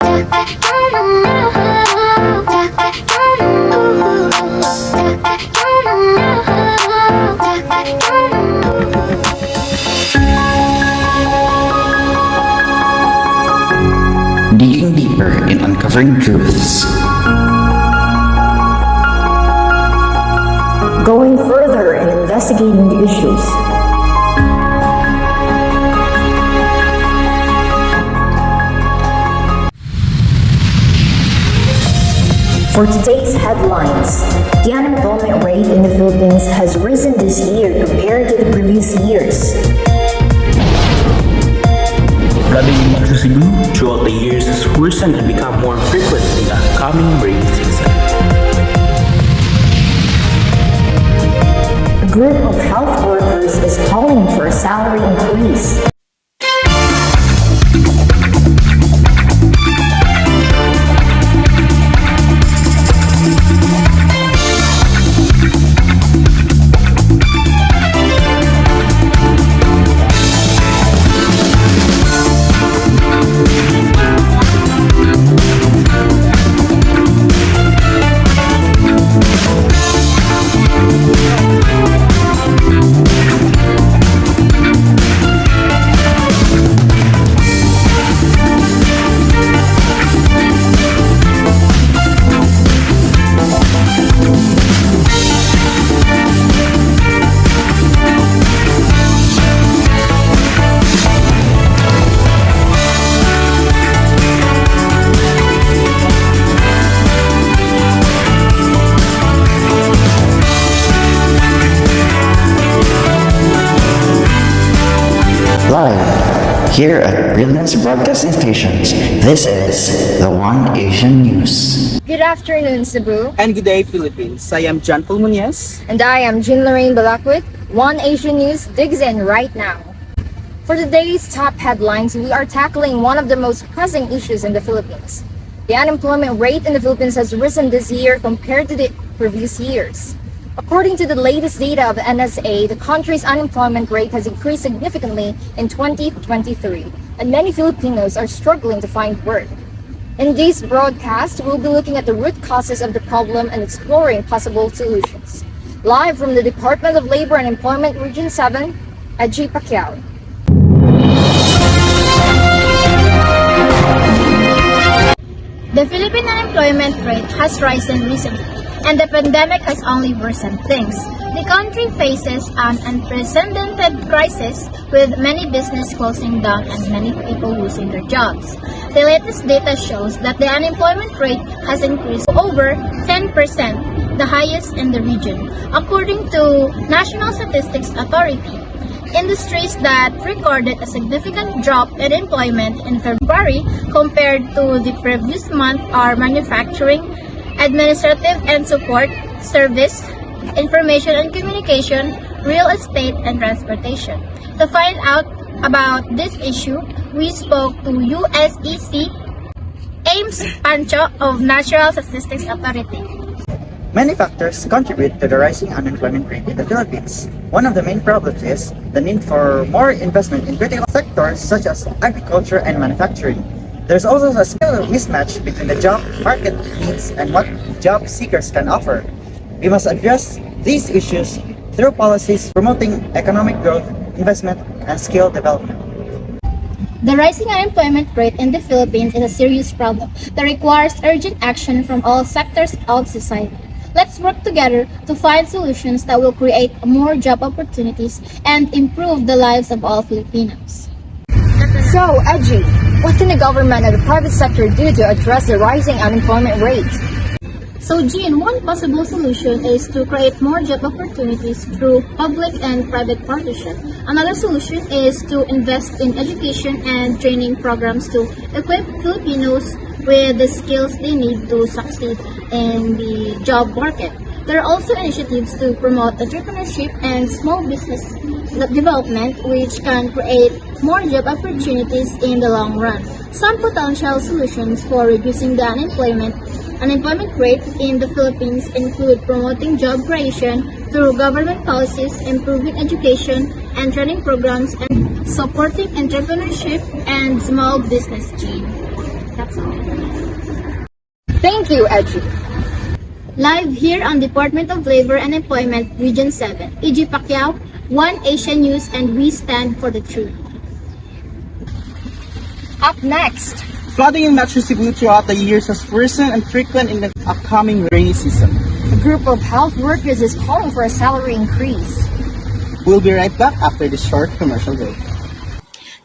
Digging deeper in uncovering truths. Going further in investigating the issues. For today's headlines, the unemployment rate in the Philippines has risen this year compared to the previous years. Flooding in Metro Cebu throughout the years has worsened and become more frequent in the upcoming rainy season. A group of health workers is calling for a salary increase. Live here at BRILIANCE Broadcasting Stations, this is the One Asian News. Good afternoon, Cebu. And good day, Philippines. I am Munez. And I am Lorraine Balaquit. One Asian News digs in right now. For today's top headlines, we are tackling one of the most pressing issues in the Philippines. The unemployment rate in the Philippines has risen this year compared to the previous years. According to the latest data of the NSA, the country's unemployment rate has increased significantly in 2023, and many Filipinos are struggling to find work. In this broadcast, we'll be looking at the root causes of the problem and exploring possible solutions. Live from the Department of Labor and Employment Region 7, Ejhie Pacquiao. The Philippine unemployment rate has risen recently, and the pandemic has only worsened things. The country faces an unprecedented crisis, with many businesses closing down and many people losing their jobs. The latest data shows that the unemployment rate has increased to over 10%, the highest in the region, according to National Statistics Authority. Industries that recorded a significant drop in employment in February compared to the previous month are manufacturing, administrative and support, service, information and communication, real estate, and transportation. To find out about this issue, we spoke to USEC Aems Pancho of National Statistics Authority. Many factors contribute to the rising unemployment rate in the Philippines. One of the main problems is the need for more investment in critical sectors such as agriculture and manufacturing. There's also a skill mismatch between the job market needs and what job seekers can offer. We must address these issues through policies promoting economic growth, investment, and skill development. The rising unemployment rate in the Philippines is a serious problem that requires urgent action from all sectors of society. Let's work together to find solutions that will create more job opportunities and improve the lives of all Filipinos. So, Ejhie, what can the government and the private sector do to address the rising unemployment rate? So, Jean, one possible solution is to create more job opportunities through public and private partnership. Another solution is to invest in education and training programs to equip Filipinos with the skills they need to succeed in the job market. There are also initiatives to promote entrepreneurship and small business development, which can create more job opportunities in the long run. Some potential solutions for reducing the unemployment rate in the Philippines include promoting job creation through government policies, improving education and training programs, and supporting entrepreneurship and small business chain. That's all. Thank you, Ejhie. Live here on Department of Labor and Employment, Region 7, Ejhie Pacquiao, One Asian News, and we stand for the truth. Up next, Flooding in Metro Cebu throughout the years has worsened and frequent in the upcoming rainy season. a group of health workers is calling for a salary increase. We'll be right back after this short commercial break.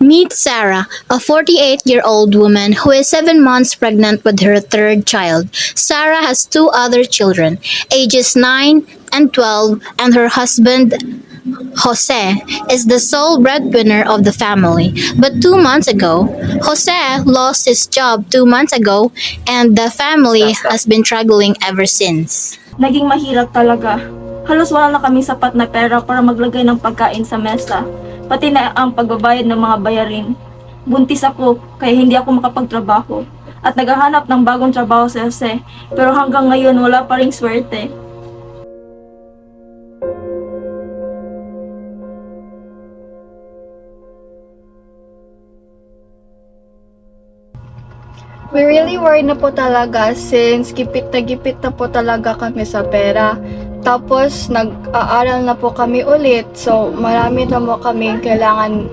Meet Sarah, a 48-year-old woman who is 7 months pregnant with her third child. Sarah has 2 other children, ages 9 and 12, and her husband, Jose, is the sole breadwinner of the family. But 2 months ago, Jose lost his job 2 months ago, and the family has been struggling ever since. Naging mahirap talaga. Halos wala na kaming sapat na pera para maglagay ng pagkain sa mesa. Pati na ang pagbabayad ng mga bayarin. Buntis ako, kaya hindi ako makapagtrabaho. At naghahanap ng bagong trabaho si Jose, pero hanggang ngayon wala pa ring swerte. We really worried na po talaga since gipit na po talaga kami sa pera. Tapos nag-aaral na po kami ulit, so marami na po kami kailangan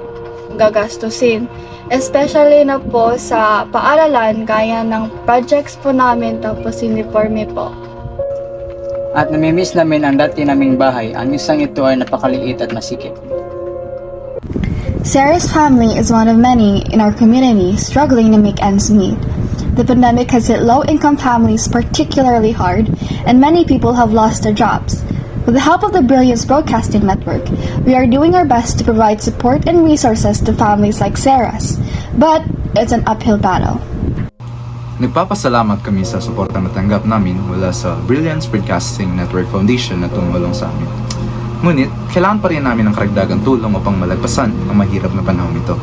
gagastusin. Especially na po sa paaralan, gaya ng projects po namin, tapos uniforme po. At namimiss namin ang dati naming bahay. Ang isang ito ay napakaliit at masikip. Sarah's family is one of many in our community struggling to make ends meet. The pandemic has hit low-income families particularly hard, and many people have lost their jobs. With the help of the BRILIANCE Broadcasting Network, we are doing our best to provide support and resources to families like Sarah's, but it's an uphill battle. Nagpapasalamat kami sa suporta na tanggap namin mula sa BRILIANCE Broadcasting Network Foundation na tumulong sa amin. Ngunit, kailangan pa rin namin ng karagdagang tulong upang malagpasan ang mahirap na panahon ito.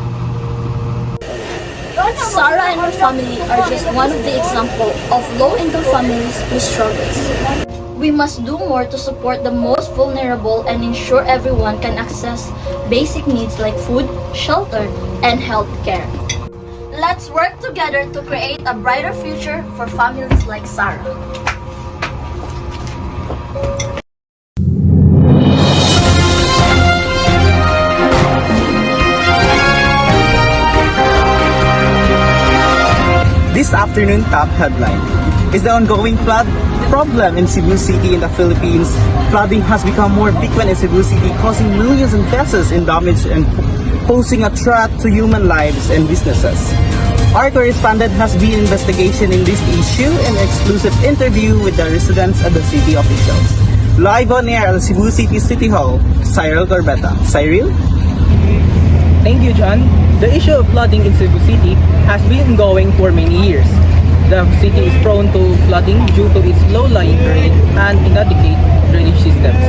Sarah and her family are just one of the example of low-income families who struggles. We must do more to support the most vulnerable and ensure everyone can access basic needs like food, shelter, and health care. Let's work together to create a brighter future for families like Sarah. This afternoon top headline is the ongoing flood problem in Cebu City in the Philippines. Flooding has become more frequent in Cebu City, causing millions in pesos in damage and posing a threat to human lives and businesses. Our correspondent has been investigation in this issue and exclusive interview with the residents and the city officials. Live on air at Cebu City City Hall, Cyril Corbeta. Cyril? Thank you, John. The issue of flooding in Cebu City has been going for many years. The city is prone to flooding due to its low-lying terrain and inadequate drainage systems.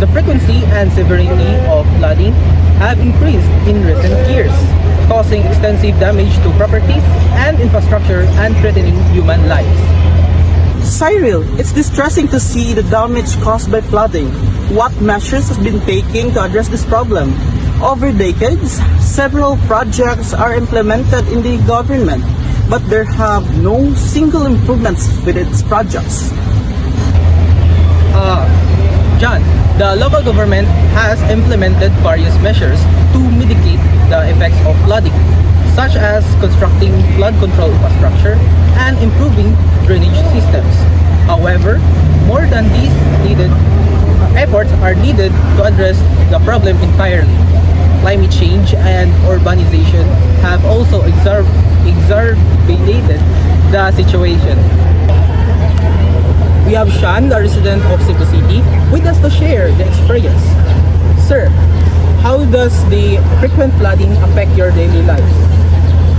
The frequency and severity of flooding have increased in recent years, causing extensive damage to properties and infrastructure and threatening human lives. Cyril, it's distressing to see the damage caused by flooding. What measures have been taken to address this problem? Over decades, several projects are implemented in the government, but there have no single improvements with its projects. John, the local government has implemented various measures to mitigate the effects of flooding, such as constructing flood control infrastructure and improving drainage systems. However, more than these efforts are needed to address the problem entirely. Climate change and urbanization have also exacerbated the situation. We have Sean, the resident of Cebu City, with us to share the experience. Sir, how does the frequent flooding affect your daily lives?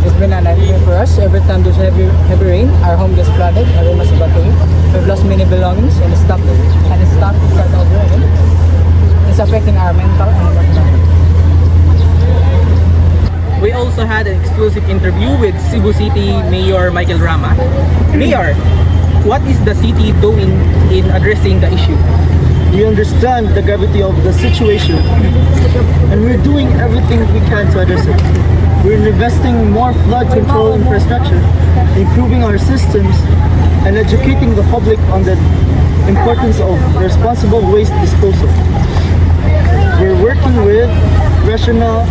It's been a nightmare for us. Every time there's heavy rain, our home gets flooded. Our room is evacuated. We've lost many belongings and it's tough to start over again. It's affecting our mental and emotional health. We also had an exclusive interview with Cebu City Mayor Michael Rama. Mayor, what is the city doing in addressing the issue? We understand the gravity of the situation and we're doing everything we can to address it. We're investing more flood control infrastructure improving our systems, and educating the public on the importance of responsible waste disposal. We're working with national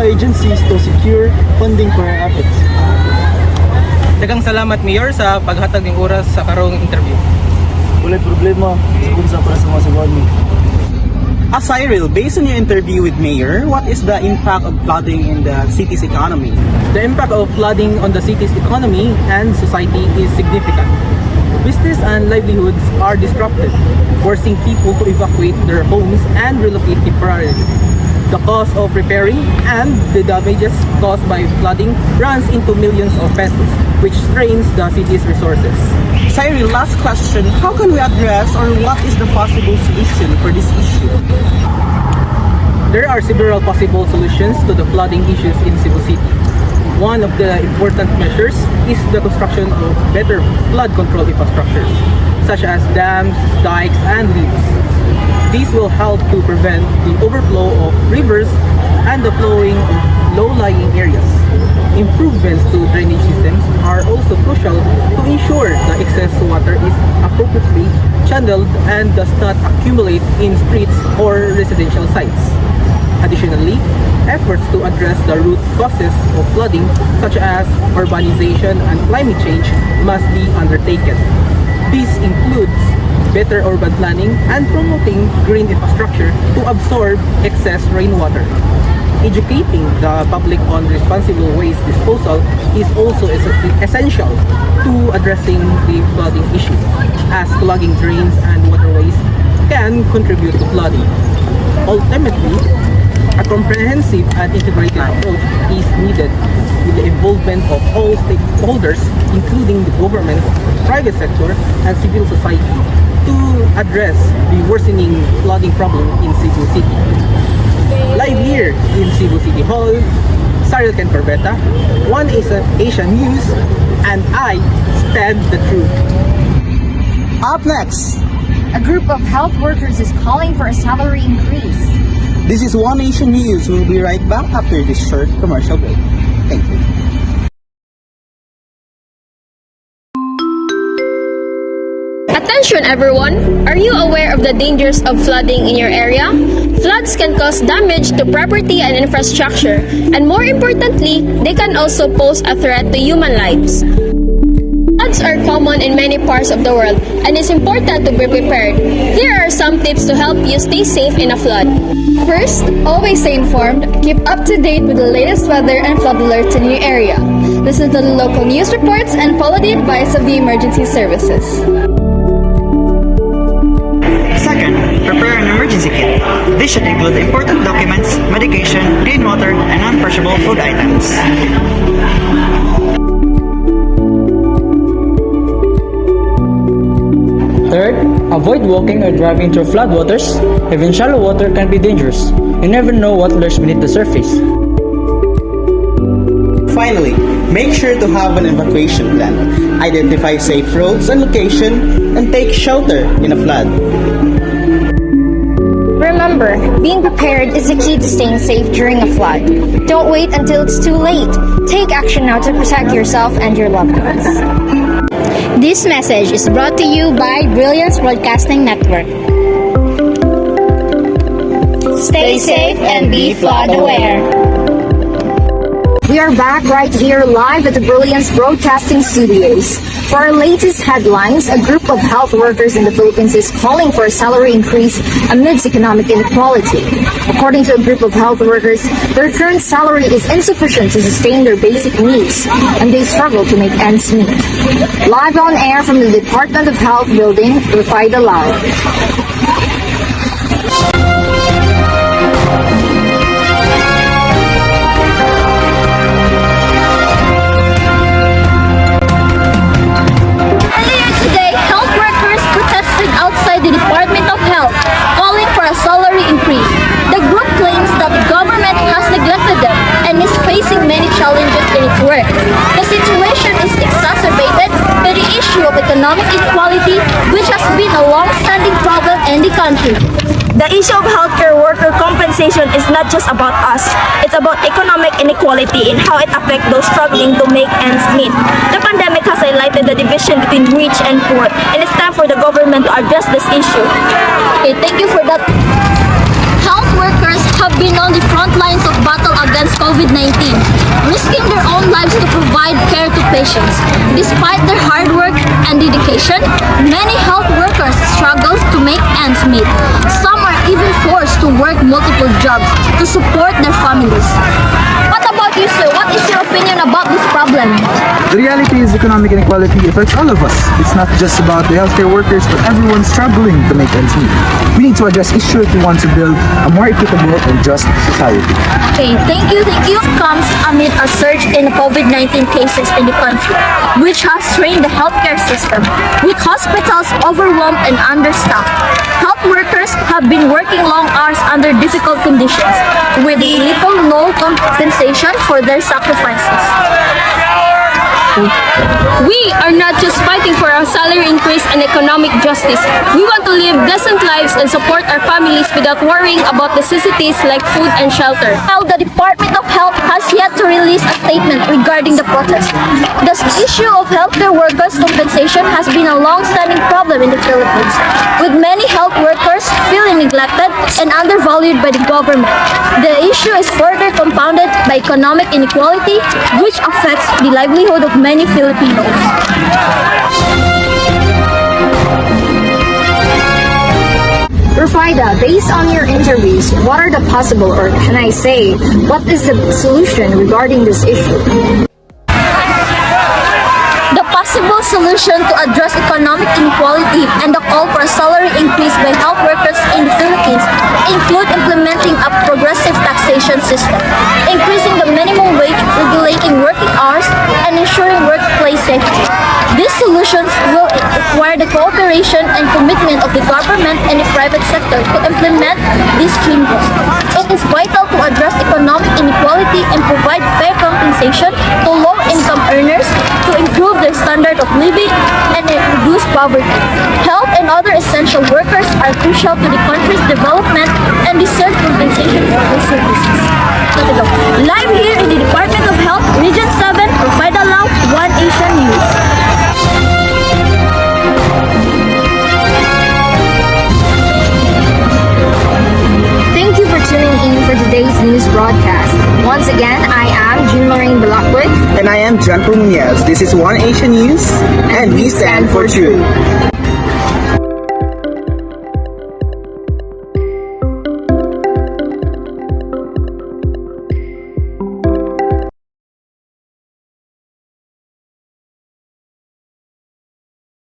agencies to secure funding for our efforts. Daghang salamat, Mayor, sa paghatag ng oras sa karong interview. Wala problema. Sabon para sa mga sabawan mo. Cyril, based on your interview with Mayor, what is the impact of flooding in the city's economy? The impact of flooding on the city's economy and society is significant. Business and livelihoods are disrupted, forcing people to evacuate their homes and relocate temporarily. The cost of repairing and the damages caused by flooding runs into millions of pesos, which strains the city's resources. Cyril, last question. How can we address or what is the possible solution for this issue? There are several possible solutions to the flooding issues in Cebu City. One of the important measures is the construction of better flood control infrastructures, such as dams, dikes, and levees. These will help to prevent the overflow of rivers and the flowing of low-lying areas. Improvements to drainage systems are also crucial to ensure the excess water is appropriately channeled and does not accumulate in streets or residential sites. Additionally, efforts to address the root causes of flooding, such as urbanization and climate change, must be undertaken. This includes better urban planning and promoting green infrastructure to absorb excess rainwater. Educating the public on responsible waste disposal is also essential to addressing the flooding issue, as clogging drains and waterways can contribute to flooding. Ultimately, a comprehensive and integrated approach is needed with the involvement of all stakeholders, including the government, private sector, and civil society, to address the worsening flooding problem in Cebu City. Live here in Cebu City Hall, Cyril Corbeta, One Asian News, and I stand the truth. Up next, A group of health workers is calling for a salary increase. this is One Asian News. We'll be right back after this short commercial break. Thank you. Attention everyone! Are you aware of the dangers of flooding in your area? Floods can cause damage to property and infrastructure, and more importantly, they can also pose a threat to human lives. Floods are common in many parts of the world, and it's important to be prepared. Here are some tips to help you stay safe in a flood. First, always stay informed. Keep up to date with the latest weather and flood alerts in your area. Listen to the local news reports and follow the advice of the emergency services. Second, prepare an emergency kit. This should include important documents, medication, clean water, and non-perishable food items. Third, avoid walking or driving through floodwaters. Even shallow water can be dangerous. You never know what lurks beneath the surface. Finally, make sure to have an evacuation plan. Identify safe roads and location, and take shelter in a flood. Remember, being prepared is the key to staying safe during a flood. Don't wait until it's too late. Take action now to protect yourself and your loved ones. This message is brought to you by Brilliance Broadcasting Network. Stay safe and be flood aware. We are back right here live at the Brilliance Broadcasting Studios. For our latest headlines, a group of health workers in the Philippines is calling for a salary increase amidst economic inequality. According to a group of health workers, their current salary is insufficient to sustain their basic needs, and they struggle to make ends meet. Live on air from the Department of Health building, Rofaidah Lao. The Department of Health, calling for a salary increase. The group claims that the government has neglected them and is facing many challenges in its work. The situation is exacerbated by the issue of economic inequality, which has been a long-standing problem in the country. The issue of healthcare worker compensation is not just about us. It's about economic inequality and how it affects those struggling to make ends meet. The pandemic has highlighted the division between rich and poor, and it's time for the government to address this issue. Okay, thank you for that. Health workers have been on the front lines of battle against COVID-19, risking their own lives to provide care to patients. Despite their hard work and dedication, many health workers struggle to make ends meet. Some are even forced to work multiple jobs to support their families. What about you, sir? What is your opinion about this problem? The reality is economic inequality affects all of us. It's not just about the healthcare workers, but everyone struggling to make ends meet. We need to address issue if we want to build a more equitable and just society. Okay, thank you. Comes amid a surge in COVID-19 cases in the country, which has strained the healthcare system, with hospitals overwhelmed and understaffed. Health workers have been working long hours under difficult conditions, with little no compensation for their sacrifices. We are not just fighting for our salary increase and economic justice. We want to live decent lives and support our families without worrying about necessities like food and shelter. Now, the Department of Health has yet to release a statement regarding the protest. The issue of healthcare workers' compensation has been a long-standing problem in the Philippines, with many health workers feeling neglected and undervalued by the government. The issue is further compounded by economic inequality, which affects the livelihood of many Filipinos. Rofaidah, based on your interviews, what are the possible, or can I say, what is the solution regarding this issue? The possible solution to address economic inequality and the call for a salary increase by health workers in the Philippines include implementing a progressive taxation system, increasing the minimum wage, regulating working hours, and ensuring workplace safety. These solutions will require the cooperation and commitment of the government and the private sector to implement these changes. It is vital to address economic inequality and provide fair compensation to low-income earners to improve their standard of living and reduce poverty. Health and other essential workers are crucial to the country's development and deserve compensation for their services. Live here in the Department of Health, Region 7, Rofaidah Lao, One Asian News. Thank you for tuning in for today's news broadcast. Once again, I am Lorraine Balaquit. And I am Munez. This is One Asian News, and we stand for truth.